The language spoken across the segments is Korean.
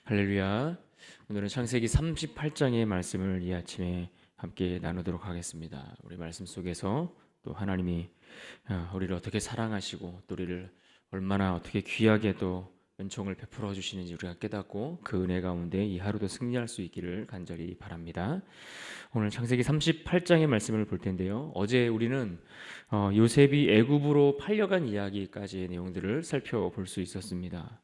할렐루야. 오늘은 창세기 38장의 말씀을 이 아침에 함께 나누도록 하겠습니다. 우리 말씀 속에서 또 하나님이 우리를 어떻게 사랑하시고 또 우리를 얼마나 어떻게 귀하게 또 은총을 베풀어 주시는지 우리가 깨닫고 그 은혜 가운데 이 하루도 승리할 수 있기를 간절히 바랍니다. 오늘 창세기 38장의 말씀을 볼 텐데요. 어제 우리는 요셉이 애굽으로 팔려간 이야기까지의 내용들을 살펴볼 수 있었습니다.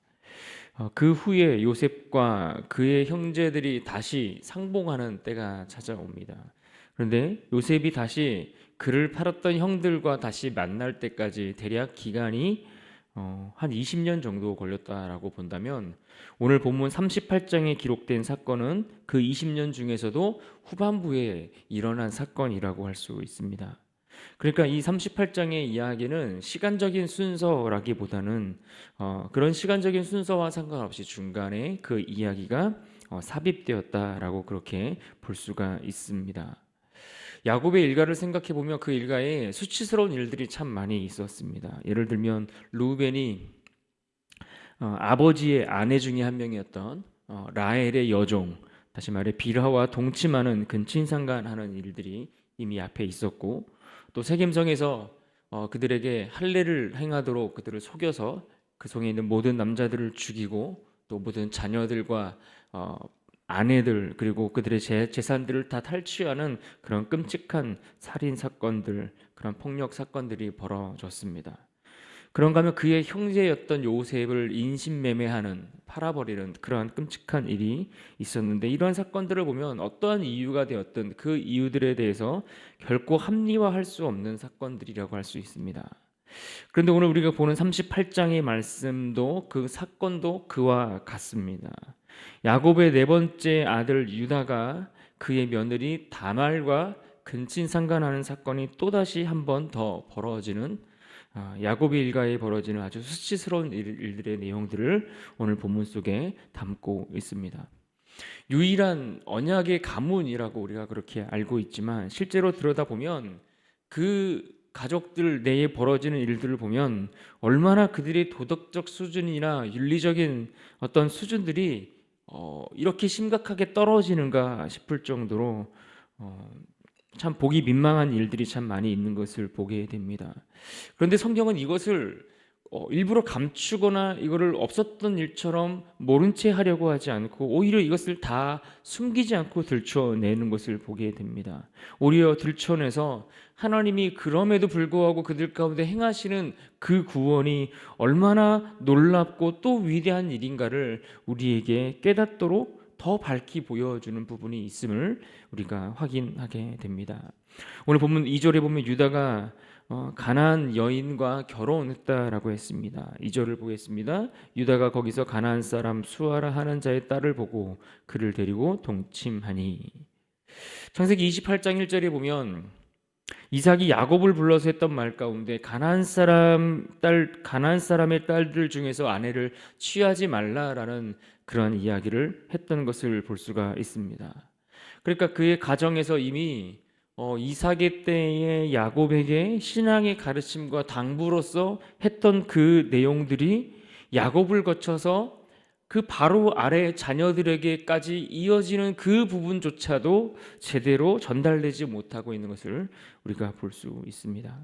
그 후에 요셉과 그의 형제들이 다시 상봉하는 때가 찾아옵니다. 그런데 요셉이 다시 그를 팔았던 형들과 다시 만날 때까지 대략 기간이 한 20년 정도 걸렸다라고 본다면 오늘 본문 38장에 기록된 사건은 그 20년 중에서도 후반부에 일어난 사건이라고 할 수 있습니다. 그러니까 이 38장의 이야기는 시간적인 순서라기보다는 그런 시간적인 순서와 상관없이 중간에 그 이야기가 삽입되었다라고 그렇게 볼 수가 있습니다. 야곱의 일가를 생각해 보면 그 일가에 수치스러운 일들이 참 많이 있었습니다. 예를 들면 루벤이 아버지의 아내 중에 한 명이었던 라헬의 여종, 다시 말해 빌하와 동침하는 근친상간하는 일들이 이미 앞에 있었고, 또 세겜성에서 그들에게 할례를 행하도록 그들을 속여서 그 성에 있는 모든 남자들을 죽이고 또 모든 자녀들과 아내들 그리고 그들의 재산들을 다 탈취하는 그런 끔찍한 살인 사건들, 그런 폭력 사건들이 벌어졌습니다. 그런가 하면 그의 형제였던 요셉을 인신매매하는, 팔아버리는 그러한 끔찍한 일이 있었는데, 이러한 사건들을 보면 어떠한 이유가 되었든 그 이유들에 대해서 결코 합리화할 수 없는 사건들이라고 할 수 있습니다. 그런데 오늘 우리가 보는 38장의 말씀도 그 사건도 그와 같습니다. 야곱의 네 번째 아들 유다가 그의 며느리 다말과 근친상간하는 사건이 또다시 한 번 더 벌어지는, 야곱의 일가에 벌어지는 아주 수치스러운 일들의 내용들을 오늘 본문 속에 담고 있습니다. 유일한 언약의 가문이라고 우리가 그렇게 알고 있지만 실제로 들여다보면 그 가족들 내에 벌어지는 일들을 보면 얼마나 그들의 도덕적 수준이나 윤리적인 어떤 수준들이 이렇게 심각하게 떨어지는가 싶을 정도로 참 보기 민망한 일들이 참 많이 있는 것을 보게 됩니다. 그런데 성경은 이것을 일부러 감추거나 이거를 없었던 일처럼 모른 채 하려고 하지 않고 오히려 이것을 다 숨기지 않고 들춰내는 것을 보게 됩니다. 오히려 들춰내서 하나님이 그럼에도 불구하고 그들 가운데 행하시는 그 구원이 얼마나 놀랍고 또 위대한 일인가를 우리에게 깨닫도록 더 밝히 보여주는 부분이 있음을 우리가 확인하게 됩니다. 오늘 본문 2절에 보면 유다가 가나안 여인과 결혼했다라고 했습니다. 2절을 보겠습니다. 유다가 거기서 가나안 사람 수아라 하는 자의 딸을 보고 그를 데리고 동침하니. 창세기 28장 1절에 보면 이삭이 야곱을 불러서 했던 말 가운데 가나안 사람의 딸들 중에서 아내를 취하지 말라라는 그런 이야기를 했던 것을 볼 수가 있습니다. 그러니까 그의 가정에서 이미 이삭의 때에 야곱에게 신앙의 가르침과 당부로서 했던 그 내용들이 야곱을 거쳐서 그 바로 아래 자녀들에게까지 이어지는 그 부분조차도 제대로 전달되지 못하고 있는 것을 우리가 볼 수 있습니다.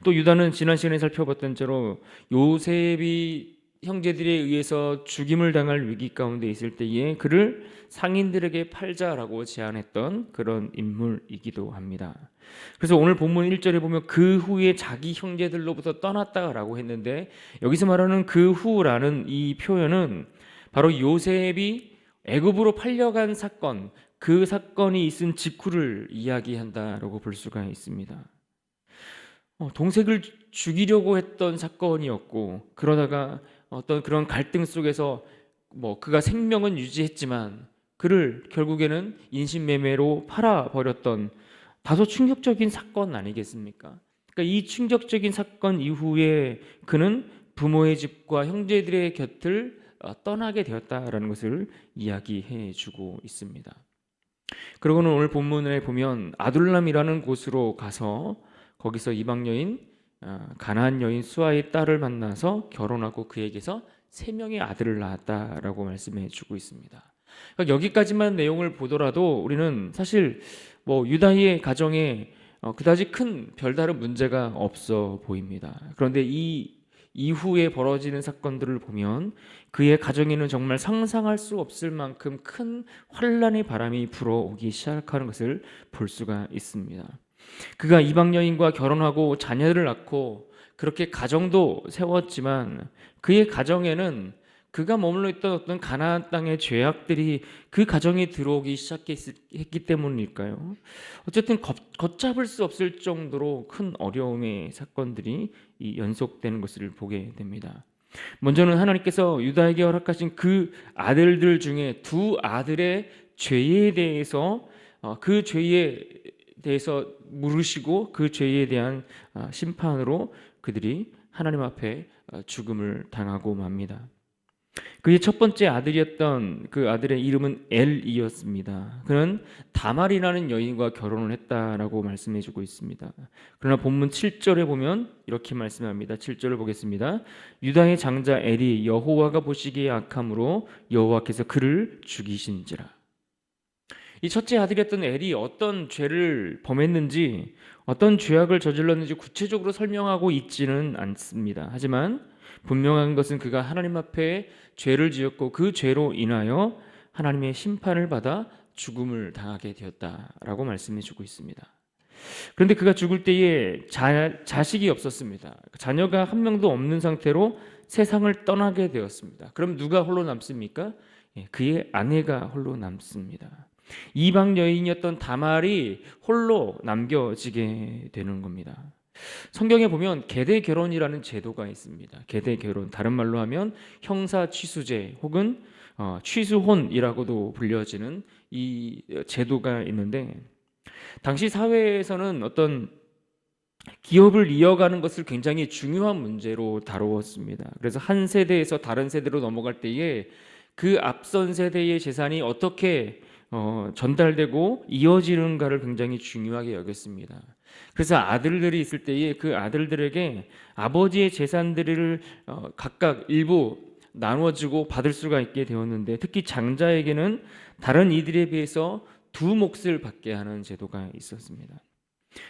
또 유다는 지난 시간에 살펴봤던 대로 요셉이 형제들에 의해서 죽임을 당할 위기 가운데 있을 때에 그를 상인들에게 팔자라고 제안했던 그런 인물이기도 합니다. 그래서 오늘 본문 1절에 보면 그 후에 자기 형제들로부터 떠났다라고 했는데, 여기서 말하는 그 후라는 이 표현은 바로 요셉이 애굽으로 팔려간 사건, 그 사건이 있은 직후를 이야기한다라고 볼 수가 있습니다. 동생을 죽이려고 했던 사건이었고, 그러다가 어떤 그런 갈등 속에서 그가 생명은 유지했지만 그를 결국에는 인신매매로 팔아버렸던 다소 충격적인 사건 아니겠습니까? 그러니까 이 충격적인 사건 이후에 그는 부모의 집과 형제들의 곁을 떠나게 되었다라는 것을 이야기해 주고 있습니다. 그리고는 오늘 본문에 보면 아둘람이라는 곳으로 가서 거기서 이방 여인 가나안 여인 수아의 딸을 만나서 결혼하고 그에게서 세 명의 아들을 낳았다라고 말씀해 주고 있습니다. 그러니까 여기까지만 내용을 보더라도 우리는 사실 뭐 유다의 가정에 그다지 큰 별다른 문제가 없어 보입니다. 그런데 이 이후에 벌어지는 사건들을 보면 그의 가정에는 정말 상상할 수 없을 만큼 큰 환란의 바람이 불어오기 시작하는 것을 볼 수가 있습니다. 그가 이방 여인과 결혼하고 자녀를 낳고 그렇게 가정도 세웠지만 그의 가정에는 그가 머물러 있던 어떤 가나안 땅의 죄악들이 그 가정에 들어오기 시작했기 때문일까요? 어쨌든 걷잡을 수 없을 정도로 큰 어려움의 사건들이 연속되는 것을 보게 됩니다. 먼저는 하나님께서 유다에게 허락하신 그 아들들 중에 두 아들의 죄에 대해서 그 죄에 대해서 물으시고 그 죄에 대한 심판으로 그들이 하나님 앞에 죽음을 당하고 맙니다. 그의 첫 번째 아들이었던 그 아들의 이름은 엘이었습니다. 그는 다말이라는 여인과 결혼을 했다라고 말씀해주고 있습니다. 그러나 본문 7절에 보면 이렇게 말씀합니다. 7절을 보겠습니다. 유다의 장자 엘이 여호와가 보시기에 악함으로 여호와께서 그를 죽이신지라. 이 첫째 아들이었던 엘이 어떤 죄를 범했는지, 어떤 죄악을 저질렀는지 구체적으로 설명하고 있지는 않습니다. 하지만 분명한 것은 그가 하나님 앞에 죄를 지었고 그 죄로 인하여 하나님의 심판을 받아 죽음을 당하게 되었다라고 말씀해 주고 있습니다. 그런데 그가 죽을 때에 자식이 없었습니다. 자녀가 한 명도 없는 상태로 세상을 떠나게 되었습니다. 그럼 누가 홀로 남습니까? 그의 아내가 홀로 남습니다. 이방 여인이었던 다말이 홀로 남겨지게 되는 겁니다. 성경에 보면 계대 결혼이라는 제도가 있습니다. 계대 결혼, 다른 말로 하면 형사 취수제 혹은 취수혼이라고도 불려지는 이 제도가 있는데, 당시 사회에서는 어떤 기업을 이어가는 것을 굉장히 중요한 문제로 다루었습니다. 그래서 한 세대에서 다른 세대로 넘어갈 때에 그 앞선 세대의 재산이 어떻게 전달되고 이어지는가를 굉장히 중요하게 여겼습니다. 그래서 아들들이 있을 때에 그 아들들에게 아버지의 재산들을 각각 일부 나눠주고 받을 수가 있게 되었는데, 특히 장자에게는 다른 이들에 비해서 두 몫을 받게 하는 제도가 있었습니다.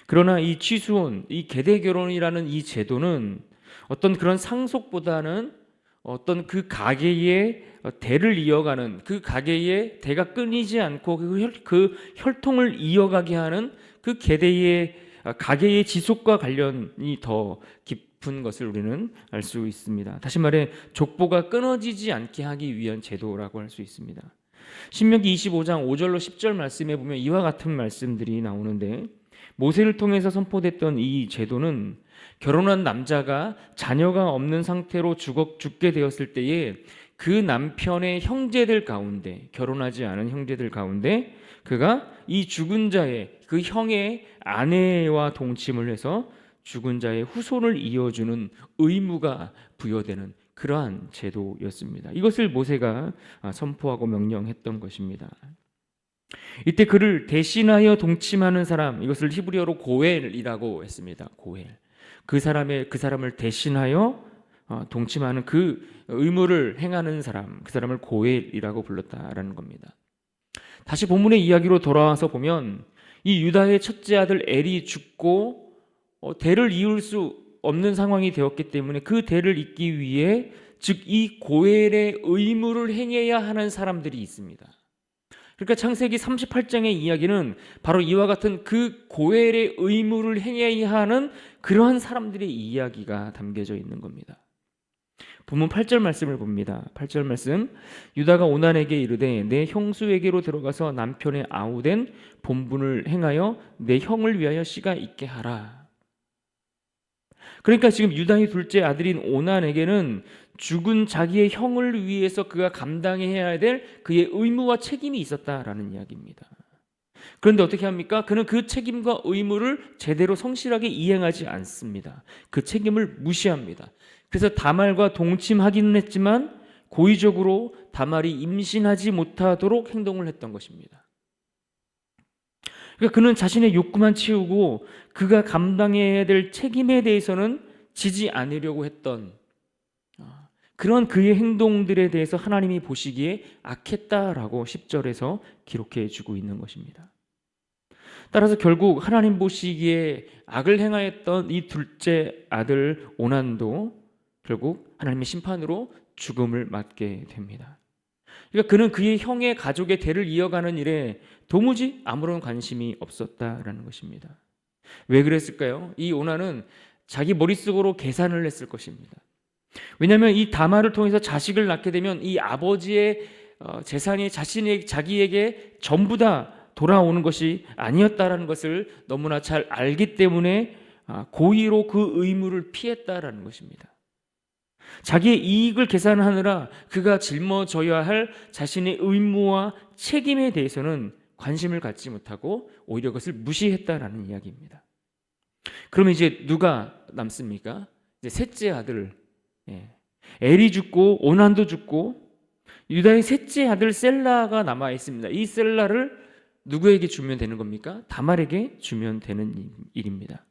그러나 이 취수혼, 이 계대 결혼이라는 이 제도는 어떤 그런 상속보다는 어떤 그 가계의 대를 이어가는, 그 가계의 대가 끊이지 않고 그 혈통을 이어가게 하는 그 계대의 가계의 지속과 관련이 더 깊은 것을 우리는 알 수 있습니다. 다시 말해 족보가 끊어지지 않게 하기 위한 제도라고 할 수 있습니다. 신명기 25장 5절로 10절 말씀에 보면 이와 같은 말씀들이 나오는데, 모세를 통해서 선포됐던 이 제도는 결혼한 남자가 자녀가 없는 상태로 죽게 되었을 때에 그 남편의 형제들 가운데, 결혼하지 않은 형제들 가운데 그가 이 죽은 자의 그 형의 아내와 동침을 해서 죽은 자의 후손을 이어주는 의무가 부여되는 그러한 제도였습니다. 이것을 모세가 선포하고 명령했던 것입니다. 이때 그를 대신하여 동침하는 사람, 이것을 히브리어로 고엘이라고 했습니다. 고엘. 그 사람을 대신하여 동침하는 그 의무를 행하는 사람, 그 사람을 고엘이라고 불렀다라는 겁니다. 다시 본문의 이야기로 돌아와서 보면 이 유다의 첫째 아들 엘이 죽고 대를 이을 수 없는 상황이 되었기 때문에 그 대를 잇기 위해, 즉 이 고엘의 의무를 행해야 하는 사람들이 있습니다. 그러니까 창세기 38장의 이야기는 바로 이와 같은 그 고엘의 의무를 행해야 하는 그러한 사람들의 이야기가 담겨져 있는 겁니다. 본문 8절 말씀을 봅니다. 8절 말씀, 유다가 오난에게 이르되 내 형수에게로 들어가서 남편의 아우된 본분을 행하여 내 형을 위하여 씨가 있게 하라. 그러니까 지금 유다의 둘째 아들인 오난에게는 죽은 자기의 형을 위해서 그가 감당해야 될 그의 의무와 책임이 있었다라는 이야기입니다. 그런데 어떻게 합니까? 그는 그 책임과 의무를 제대로 성실하게 이행하지 않습니다. 그 책임을 무시합니다. 그래서 다말과 동침하기는 했지만 고의적으로 다말이 임신하지 못하도록 행동을 했던 것입니다. 그러니까 그는 자신의 욕구만 채우고 그가 감당해야 될 책임에 대해서는 지지 않으려고 했던 그런 그의 행동들에 대해서 하나님이 보시기에 악했다라고 10절에서 기록해 주고 있는 것입니다. 따라서 결국 하나님 보시기에 악을 행하였던 이 둘째 아들 오난도 결국 하나님의 심판으로 죽음을 맞게 됩니다. 그러니까 그는 그의 형의 가족의 대를 이어가는 일에 도무지 아무런 관심이 없었다라는 것입니다. 왜 그랬을까요? 이 오난은 자기 머릿속으로 계산을 했을 것입니다. 왜냐하면 이 다말을 통해서 자식을 낳게 되면 이 아버지의 재산이 자기에게 전부 다 돌아오는 것이 아니었다라는 것을 너무나 잘 알기 때문에 고의로 그 의무를 피했다라는 것입니다. 자기의 이익을 계산하느라 그가 짊어져야 할 자신의 의무와 책임에 대해서는 관심을 갖지 못하고 오히려 그것을 무시했다라는 이야기입니다. 그러면 이제 누가 남습니까? 이제 셋째 아들 엘이 죽고 오난도 죽고 유다의 셋째 아들 셀라가 남아 있습니다. 이 셀라를 누구에게 주면 되는 겁니까? 다말에게 주면 되는 일입니다.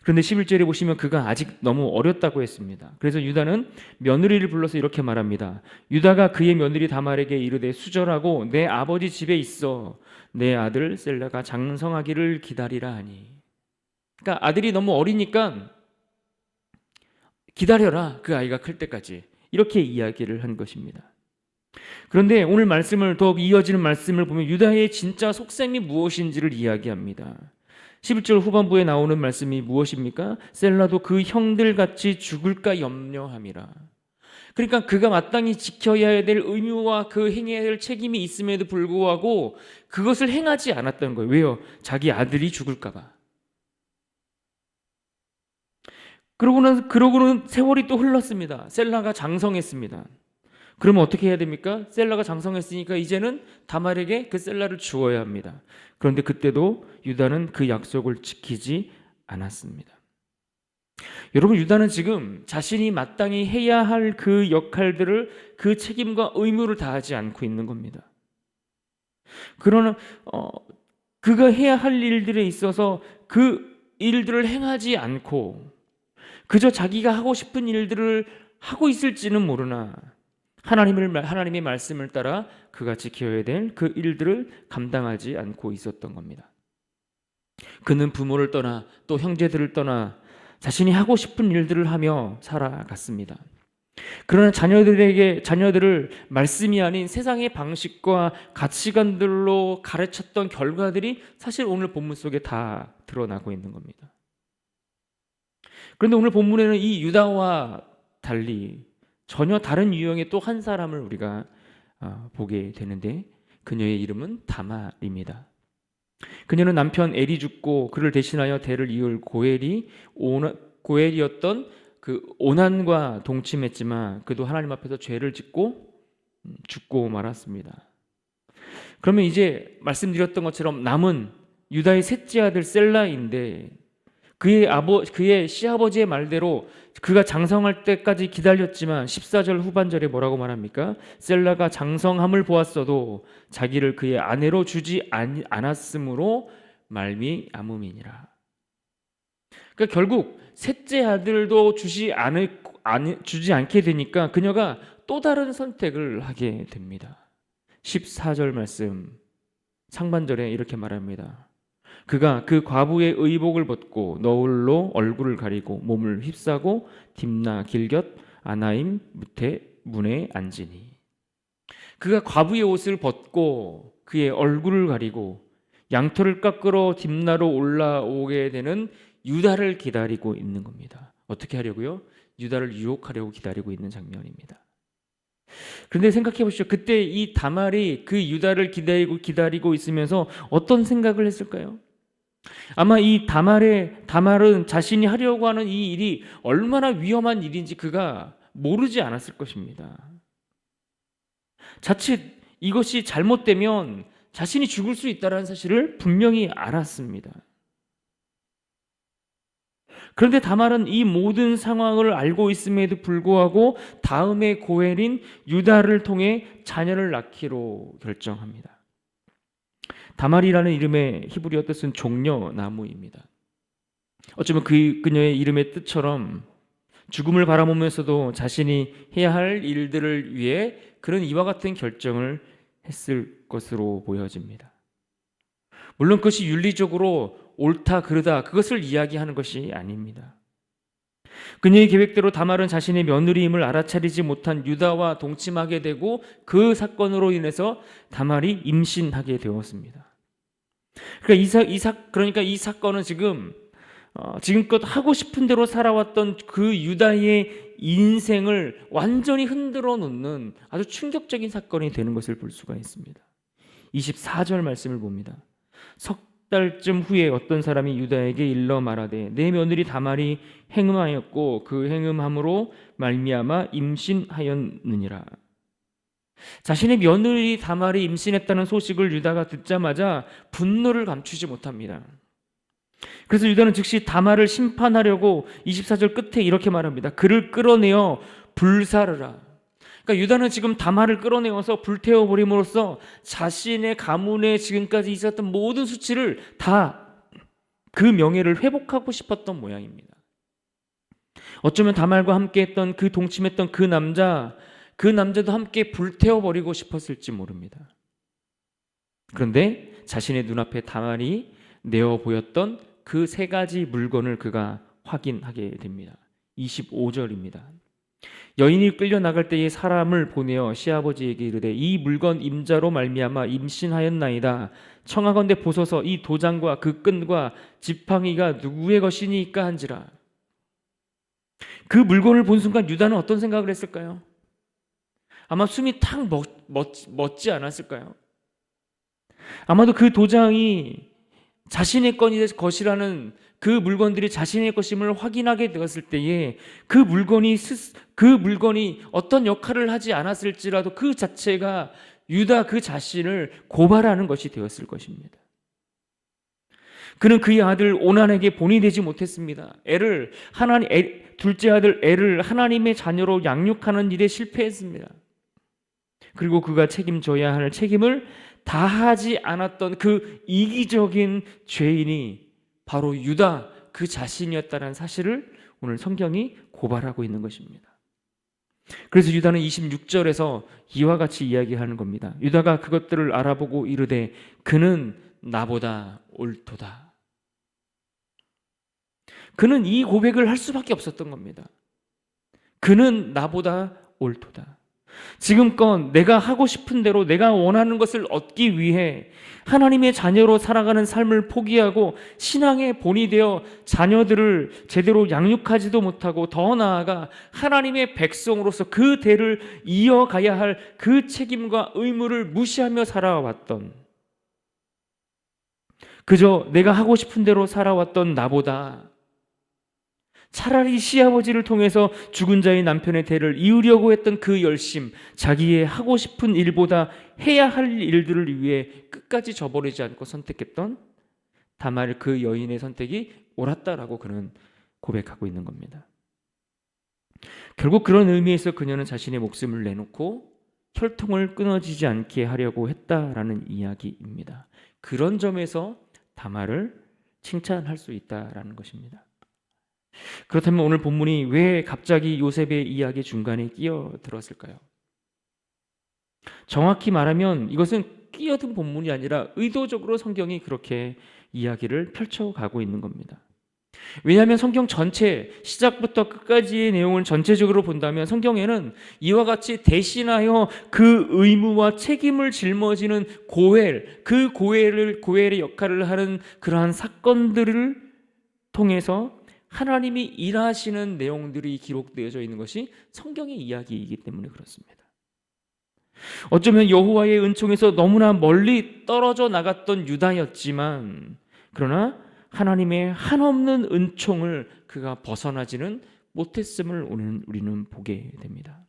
그런데 11절에 보시면 그가 아직 너무 어렸다고 했습니다. 그래서 유다는 며느리를 불러서 이렇게 말합니다. 유다가 그의 며느리 다말에게 이르되 수절하고 내 아버지 집에 있어 내 아들 셀라가 장성하기를 기다리라 하니. 그러니까 아들이 너무 어리니까 기다려라, 그 아이가 클 때까지. 이렇게 이야기를 한 것입니다. 그런데 오늘 말씀을 더욱 이어지는 말씀을 보면 유다의 진짜 속셈이 무엇인지를 이야기합니다. 11절 후반부에 나오는 말씀이 무엇입니까? 셀라도 그 형들같이 죽을까 염려함이라. 그러니까 그가 마땅히 지켜야 될 의무와 그 행해야 될 책임이 있음에도 불구하고 그것을 행하지 않았던 거예요. 왜요? 자기 아들이 죽을까 봐. 그러고는 세월이 또 흘렀습니다. 셀라가 장성했습니다. 그러면 어떻게 해야 됩니까? 셀라가 장성했으니까 이제는 다말에게 그 셀라를 주어야 합니다. 그런데 그때도 유다는 그 약속을 지키지 않았습니다. 여러분, 유다는 지금 자신이 마땅히 해야 할 그 역할들을, 그 책임과 의무를 다하지 않고 있는 겁니다. 그러나 그가 해야 할 일들에 있어서 그 일들을 행하지 않고 그저 자기가 하고 싶은 일들을 하고 있을지는 모르나 하나님의 말씀을 따라 그가 지켜야 될 그 일들을 감당하지 않고 있었던 겁니다. 그는 부모를 떠나 또 형제들을 떠나 자신이 하고 싶은 일들을 하며 살아갔습니다. 그러나 자녀들을 말씀이 아닌 세상의 방식과 가치관들로 가르쳤던 결과들이 사실 오늘 본문 속에 다 드러나고 있는 겁니다. 그런데 오늘 본문에는 이 유다와 달리 전혀 다른 유형의 또 한 사람을 우리가 보게 되는데 그녀의 이름은 다말입니다. 그녀는 남편 엘이 죽고 그를 대신하여 대를 이을 고엘이었던 그 오난과 동침했지만 그도 하나님 앞에서 죄를 짓고 죽고 말았습니다. 그러면 이제 말씀드렸던 것처럼 남은 유다의 셋째 아들 셀라인데 그의 시아버지의 말대로 그가 장성할 때까지 기다렸지만 14절 후반절에 뭐라고 말합니까? 셀라가 장성함을 보았어도 자기를 그의 아내로 주지 않았으므로 말미암음이니라. 그러니까 결국 셋째 아들도 주지 않게 되니까 그녀가 또 다른 선택을 하게 됩니다. 14절 말씀 상반절에 이렇게 말합니다. 그가 그 과부의 의복을 벗고 너울로 얼굴을 가리고 몸을 휩싸고 딥나 길곁 아나임 문에 앉으니. 그가 과부의 옷을 벗고 그의 얼굴을 가리고 양털을 깎으러 딥나로 올라오게 되는 유다를 기다리고 있는 겁니다. 어떻게 하려고요? 유다를 유혹하려고 기다리고 있는 장면입니다. 그런데 생각해 보시죠. 그때 이 다말이 그 유다를 기다리고 있으면서 어떤 생각을 했을까요? 아마 이 다말은 자신이 하려고 하는 이 일이 얼마나 위험한 일인지 그가 모르지 않았을 것입니다. 자칫 이것이 잘못되면 자신이 죽을 수 있다는 사실을 분명히 알았습니다. 그런데 다말은 이 모든 상황을 알고 있음에도 불구하고 다음의 고엘인 유다를 통해 자녀를 낳기로 결정합니다. 다말이라는 이름의 히브리어 뜻은 종려나무입니다. 어쩌면 그녀의 이름의 뜻처럼 죽음을 바라보면서도 자신이 해야 할 일들을 위해 그런 이와 같은 결정을 했을 것으로 보여집니다. 물론 그것이 윤리적으로 옳다 그르다 그것을 이야기하는 것이 아닙니다. 그녀의 계획대로 다말은 자신의 며느리임을 알아차리지 못한 유다와 동침하게 되고 그 사건으로 인해서 다말이 임신하게 되었습니다. 그러니까 이 사건은 지금껏 하고 싶은 대로 살아왔던 그 유다의 인생을 완전히 흔들어 놓는 아주 충격적인 사건이 되는 것을 볼 수가 있습니다. 24절 말씀을 봅니다. 석 달쯤 후에 어떤 사람이 유다에게 일러 말하되 내 며느리 다말이 행음하였고 그 행음함으로 말미암아 임신하였느니라. 자신의 며느리 다말이 임신했다는 소식을 유다가 듣자마자 분노를 감추지 못합니다. 그래서 유다는 즉시 다말을 심판하려고 24절 끝에 이렇게 말합니다. 그를 끌어내어 불사르라. 그러니까 유다는 지금 다말을 끌어내어서 불태워버림으로써 자신의 가문에 지금까지 있었던 모든 수치를 다 그 명예를 회복하고 싶었던 모양입니다. 어쩌면 다말과 함께했던 그 동침했던 그 남자도 함께 불태워버리고 싶었을지 모릅니다. 그런데 자신의 눈앞에 다말이 내어 보였던 그 세 가지 물건을 그가 확인하게 됩니다. 25절입니다. 여인이 끌려 나갈 때에 사람을 보내어 시아버지에게 이르되 이 물건 임자로 말미암아 임신하였나이다. 청하건대 보소서 이 도장과 그 끈과 지팡이가 누구의 것이니까 한지라. 그 물건을 본 순간 유다는 어떤 생각을 했을까요? 아마 숨이 탁 멎지 않았을까요? 아마도 그 도장이 자신의 것이라는 그 물건들이 자신의 것임을 확인하게 되었을 때에 그 물건이 어떤 역할을 하지 않았을지라도 그 자체가 유다 그 자신을 고발하는 것이 되었을 것입니다. 그는 그의 아들 오난에게 본이 되지 못했습니다. 둘째 아들 애를 하나님의 자녀로 양육하는 일에 실패했습니다. 그리고 그가 책임져야 할 책임을 다하지 않았던 그 이기적인 죄인이 바로 유다 그 자신이었다는 사실을 오늘 성경이 고발하고 있는 것입니다. 그래서 유다는 26절에서 이와 같이 이야기하는 겁니다. 유다가 그것들을 알아보고 이르되 그는 나보다 옳도다. 그는 이 고백을 할 수밖에 없었던 겁니다. 그는 나보다 옳도다. 지금껏 내가 하고 싶은 대로 내가 원하는 것을 얻기 위해 하나님의 자녀로 살아가는 삶을 포기하고 신앙의 본이 되어 자녀들을 제대로 양육하지도 못하고 더 나아가 하나님의 백성으로서 그 대를 이어가야 할 그 책임과 의무를 무시하며 살아왔던, 그저 내가 하고 싶은 대로 살아왔던 나보다 차라리 시아버지를 통해서 죽은 자의 남편의 대를 이으려고 했던 그 열심, 자기의 하고 싶은 일보다 해야 할 일들을 위해 끝까지 저버리지 않고 선택했던 다말 그 여인의 선택이 옳았다라고 그는 고백하고 있는 겁니다. 결국 그런 의미에서 그녀는 자신의 목숨을 내놓고 혈통을 끊어지지 않게 하려고 했다라는 이야기입니다. 그런 점에서 다말을 칭찬할 수 있다라는 것입니다. 그렇다면 오늘 본문이 왜 갑자기 요셉의 이야기 중간에 끼어들었을까요? 정확히 말하면 이것은 끼어든 본문이 아니라 의도적으로 성경이 그렇게 이야기를 펼쳐가고 있는 겁니다. 왜냐하면 성경 전체 시작부터 끝까지의 내용을 전체적으로 본다면 성경에는 이와 같이 대신하여 그 의무와 책임을 짊어지는 그 고엘의 역할을 하는 그러한 사건들을 통해서 하나님이 일하시는 내용들이 기록되어져 있는 것이 성경의 이야기이기 때문에 그렇습니다. 어쩌면 여호와의 은총에서 너무나 멀리 떨어져 나갔던 유다였지만 그러나 하나님의 한없는 은총을 그가 벗어나지는 못했음을 우리는 보게 됩니다.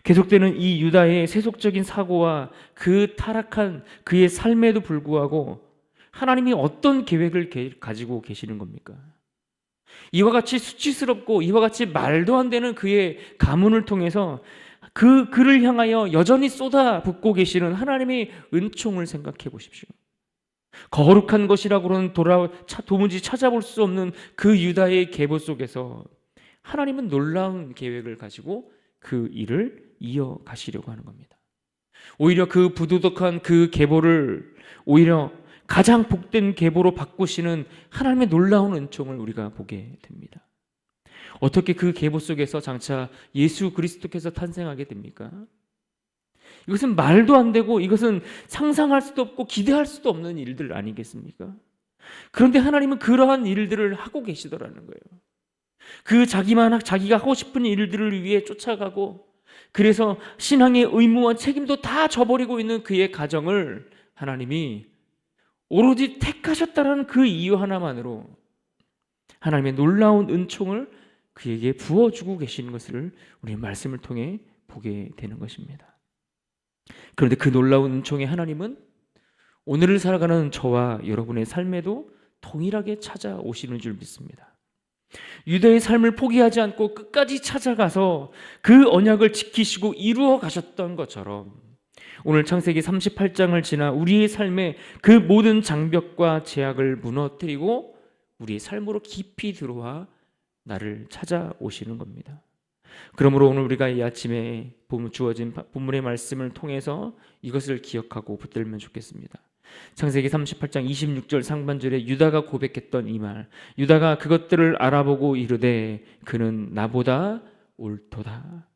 계속되는 이 유다의 세속적인 사고와 그 타락한 그의 삶에도 불구하고 하나님이 어떤 계획을 가지고 계시는 겁니까? 이와 같이 수치스럽고 이와 같이 말도 안 되는 그의 가문을 통해서 그를 향하여 여전히 쏟아붓고 계시는 하나님의 은총을 생각해 보십시오. 거룩한 것이라고는 도무지 찾아볼 수 없는 그 유다의 계보 속에서 하나님은 놀라운 계획을 가지고 그 일을 이어가시려고 하는 겁니다. 오히려 그 부도덕한 그 계보를 오히려 가장 복된 계보로 바꾸시는 하나님의 놀라운 은총을 우리가 보게 됩니다. 어떻게 그 계보 속에서 장차 예수 그리스도께서 탄생하게 됩니까? 이것은 말도 안 되고 이것은 상상할 수도 없고 기대할 수도 없는 일들 아니겠습니까? 그런데 하나님은 그러한 일들을 하고 계시더라는 거예요. 그 자기가 하고 싶은 일들을 위해 쫓아가고, 그래서 신앙의 의무와 책임도 다 져버리고 있는 그의 가정을 하나님이 오로지 택하셨다는 그 이유 하나만으로 하나님의 놀라운 은총을 그에게 부어주고 계시는 것을 우리 말씀을 통해 보게 되는 것입니다. 그런데 그 놀라운 은총의 하나님은 오늘을 살아가는 저와 여러분의 삶에도 동일하게 찾아오시는 줄 믿습니다. 유대의 삶을 포기하지 않고 끝까지 찾아가서 그 언약을 지키시고 이루어 가셨던 것처럼 오늘 창세기 38장을 지나 우리의 삶에 그 모든 장벽과 제약을 무너뜨리고 우리의 삶으로 깊이 들어와 나를 찾아오시는 겁니다. 그러므로 오늘 우리가 이 아침에 주어진 본문의 말씀을 통해서 이것을 기억하고 붙들면 좋겠습니다. 창세기 38장 26절 상반절에 유다가 고백했던 이 말, 유다가 그것들을 알아보고 이르되 그는 나보다 옳도다.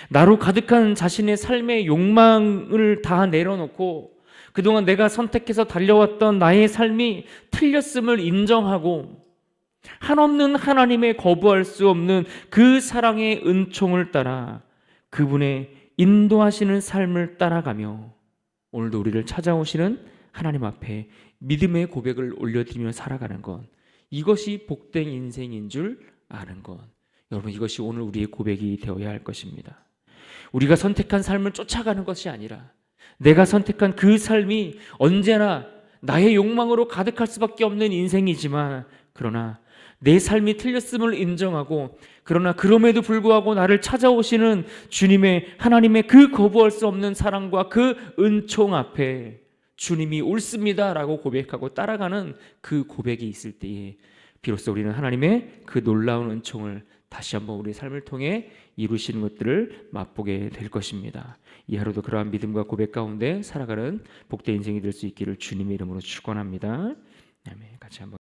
나로 가득한 자신의 삶의 욕망을 다 내려놓고 그동안 내가 선택해서 달려왔던 나의 삶이 틀렸음을 인정하고 한없는 하나님의 거부할 수 없는 그 사랑의 은총을 따라 그분의 인도하시는 삶을 따라가며 오늘도 우리를 찾아오시는 하나님 앞에 믿음의 고백을 올려드리며 살아가는 것, 이것이 복된 인생인 줄 아는 것, 여러분 이것이 오늘 우리의 고백이 되어야 할 것입니다. 우리가 선택한 삶을 쫓아가는 것이 아니라 내가 선택한 그 삶이 언제나 나의 욕망으로 가득할 수밖에 없는 인생이지만, 그러나 내 삶이 틀렸음을 인정하고, 그러나 그럼에도 불구하고 나를 찾아오시는 주님의 하나님의 그 거부할 수 없는 사랑과 그 은총 앞에 주님이 옳습니다 라고 고백하고 따라가는 그 고백이 있을 때에 비로소 우리는 하나님의 그 놀라운 은총을 다시 한번 우리의 삶을 통해 이루시는 것들을 맛보게 될 것입니다. 이 하루도 그러한 믿음과 고백 가운데 살아가는 복된 인생이 될 수 있기를 주님의 이름으로 축원합니다. 아멘. 같이 한번